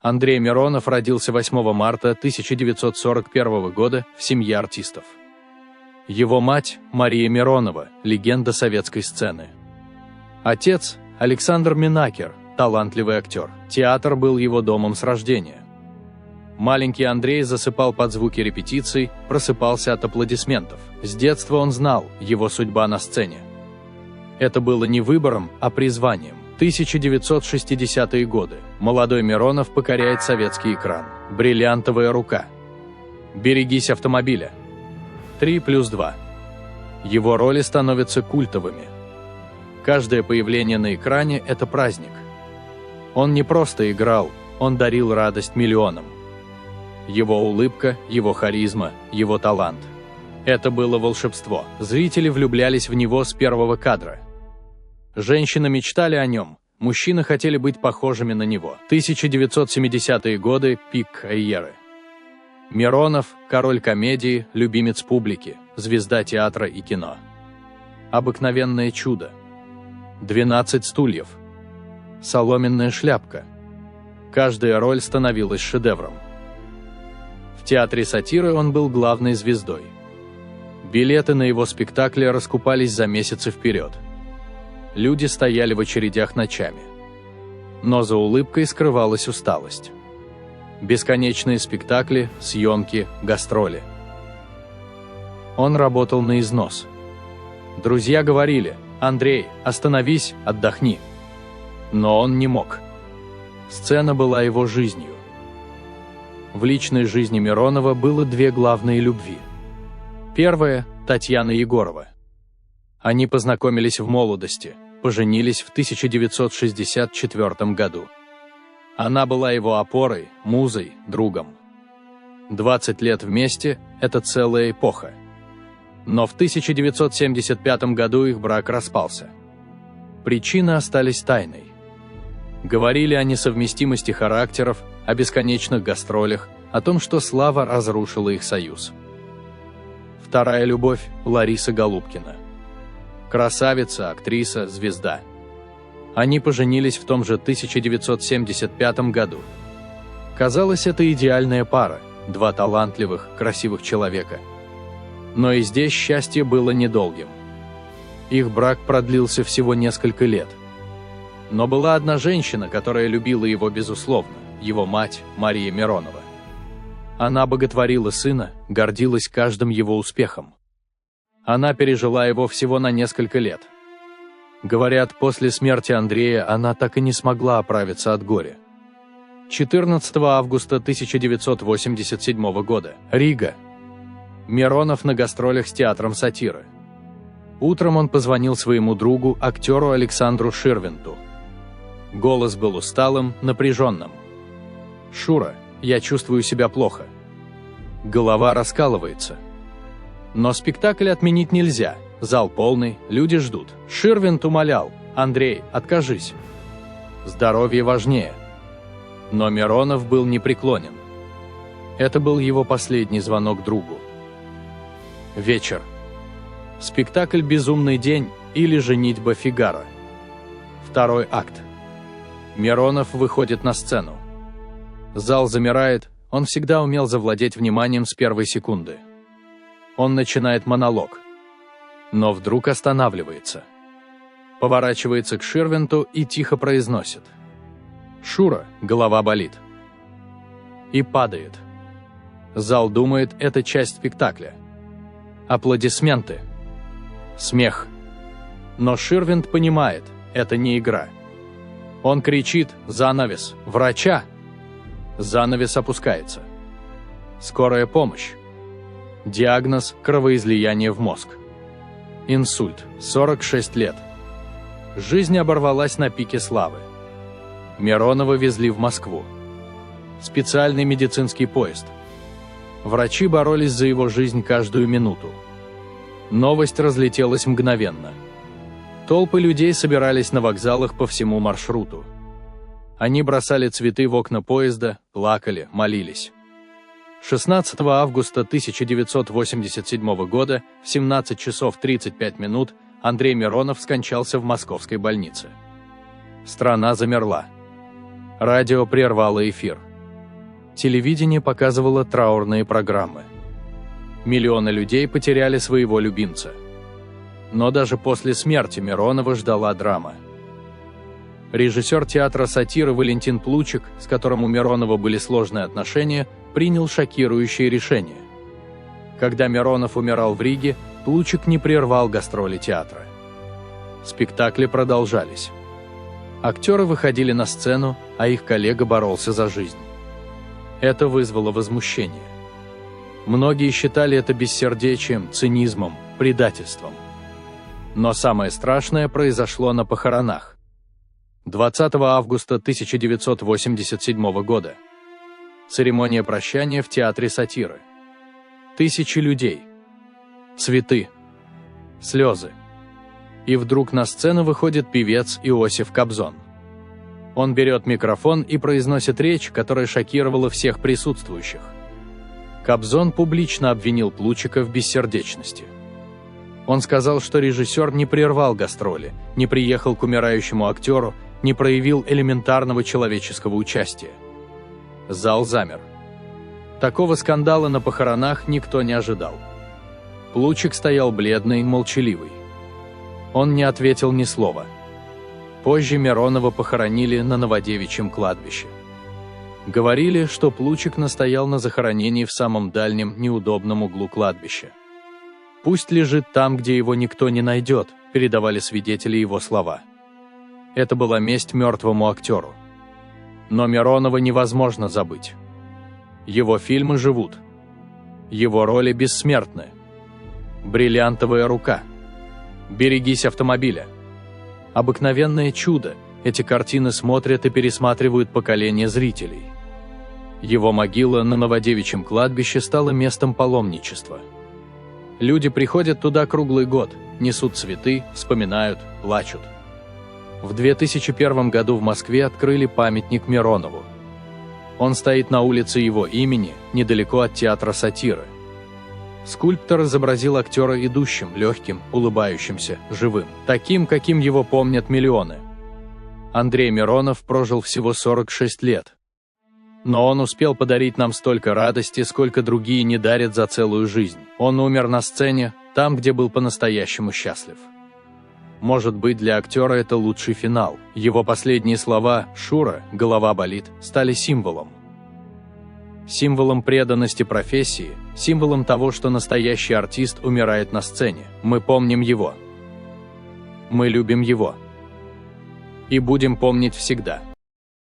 Андрей Миронов родился 8 марта 1941 года в семье артистов. Его мать – Мария Миронова, легенда советской сцены. Отец – Александр Минакер, талантливый актер. Театр был его домом с рождения. Маленький Андрей засыпал под звуки репетиций, просыпался от аплодисментов. С детства он знал, его судьба на сцене. Это было не выбором, а призванием. 1960-е годы. Молодой Миронов покоряет советский экран. «Бриллиантовая рука». «Берегись автомобиля». 3+2. Его роли становятся культовыми. Каждое появление на экране – это праздник. Он не просто играл, он дарил радость миллионам. Его улыбка, его харизма, его талант. Это было волшебство. Зрители влюблялись в него с первого кадра. Женщины мечтали о нем, мужчины хотели быть похожими на него. 1970-е годы – пик карьеры. Миронов – король комедии, любимец публики, звезда театра и кино. «Обыкновенное чудо», «12 стульев», «Соломенная шляпка». Каждая роль становилась шедевром. В театре сатиры он был главной звездой. Билеты на его спектакли раскупались за месяцы вперед. Люди стояли в очередях ночами. Но за улыбкой скрывалась усталость. Бесконечные спектакли, съемки, гастроли. Он работал на износ. Друзья говорили: «Андрей, остановись, отдохни». Но он не мог. Сцена была его жизнью. В личной жизни Миронова было две главные любви. Первая – Татьяна Егорова. Они познакомились в молодости, поженились в 1964 году. Она была его опорой, музой, другом. 20 лет вместе – это целая эпоха. Но в 1975 году их брак распался. Причины остались тайной. Говорили о несовместимости характеров, о бесконечных гастролях, о том, что слава разрушила их союз. Вторая любовь – Лариса Голубкина. Красавица, актриса, звезда. Они поженились в том же 1975 году. Казалось, это идеальная пара, два талантливых, красивых человека. Но и здесь счастье было недолгим. Их брак продлился всего несколько лет. Но была одна женщина, которая любила его безусловно, его мать, Мария Миронова. Она боготворила сына, гордилась каждым его успехом. Она пережила его всего на несколько лет. Говорят, после смерти Андрея она так и не смогла оправиться от горя. 14 августа 1987 года. Рига. Миронов на гастролях с театром сатиры. Утром он позвонил своему другу, актеру Александру Ширвинту. Голос был усталым, напряженным. «Шура, я чувствую себя плохо. Голова раскалывается. Но спектакль отменить нельзя. Зал полный, люди ждут». Ширвинт умолял: «Андрей, откажись. Здоровье важнее». Но Миронов был непреклонен. Это был его последний звонок другу. Вечер. Спектакль «Безумный день» или «Женитьба Фигаро». Второй акт. Миронов выходит на сцену. Зал замирает, он всегда умел завладеть вниманием с первой секунды. Он начинает монолог. Но вдруг останавливается. Поворачивается к Ширвинту и тихо произносит: «Шура, голова болит». И падает. Зал думает, это часть спектакля. Аплодисменты. Смех. Но Ширвинт понимает, это не игра. Он кричит: «Занавес! Врача!» Занавес опускается. Скорая помощь. Диагноз – кровоизлияние в мозг. Инсульт, 46 лет. Жизнь оборвалась на пике славы. Миронова везли в Москву. Специальный медицинский поезд. Врачи боролись за его жизнь каждую минуту. Новость разлетелась мгновенно. Толпы людей собирались на вокзалах по всему маршруту. Они бросали цветы в окна поезда, плакали, молились. 16 августа 1987 года в 17 часов 35 минут Андрей Миронов скончался в московской больнице. Страна замерла. Радио прервало эфир. Телевидение показывало траурные программы. Миллионы людей потеряли своего любимца. Но даже после смерти Миронова ждала драма. Режиссер театра сатиры Валентин Плучик, с которым у Миронова были сложные отношения, принял шокирующее решение. Когда Миронов умирал в Риге, Плучик не прервал гастроли театра. Спектакли продолжались. Актеры выходили на сцену, а их коллега боролся за жизнь. Это вызвало возмущение. Многие считали это бессердечием, цинизмом, предательством. Но самое страшное произошло на похоронах. 20 августа 1987 года. Церемония прощания в театре сатиры. Тысячи людей. Цветы. Слезы. И вдруг на сцену выходит певец Иосиф Кобзон. Он берет микрофон и произносит речь, которая шокировала всех присутствующих. Кобзон публично обвинил Плучика в бессердечности. Он сказал, что режиссер не прервал гастроли, не приехал к умирающему актеру, не проявил элементарного человеческого участия. Зал замер. Такого скандала на похоронах никто не ожидал. Плучик стоял бледный, молчаливый. Он не ответил ни слова. Позже Миронова похоронили на Новодевичьем кладбище. Говорили, что Плучик настоял на захоронении в самом дальнем, неудобном углу кладбища. «Пусть лежит там, где его никто не найдет», – передавали свидетели его слова. Это была месть мертвому актеру. Но Миронова невозможно забыть. Его фильмы живут. Его роли бессмертны. «Бриллиантовая рука», «Берегись автомобиля», «Обыкновенное чудо» – эти картины смотрят и пересматривают поколения зрителей. Его могила на Новодевичьем кладбище стала местом паломничества. Люди приходят туда круглый год, несут цветы, вспоминают, плачут. В 2001 году в Москве открыли памятник Миронову. Он стоит на улице его имени, недалеко от театра сатиры. Скульптор изобразил актера идущим, легким, улыбающимся, живым, таким, каким его помнят миллионы. Андрей Миронов прожил всего 46 лет. Но он успел подарить нам столько радости, сколько другие не дарят за целую жизнь. Он умер на сцене, там, где был по-настоящему счастлив. Может быть, для актера это лучший финал. Его последние слова «Шура, голова болит» стали символом. Символом преданности профессии, символом того, что настоящий артист умирает на сцене. Мы помним его. Мы любим его. И будем помнить всегда.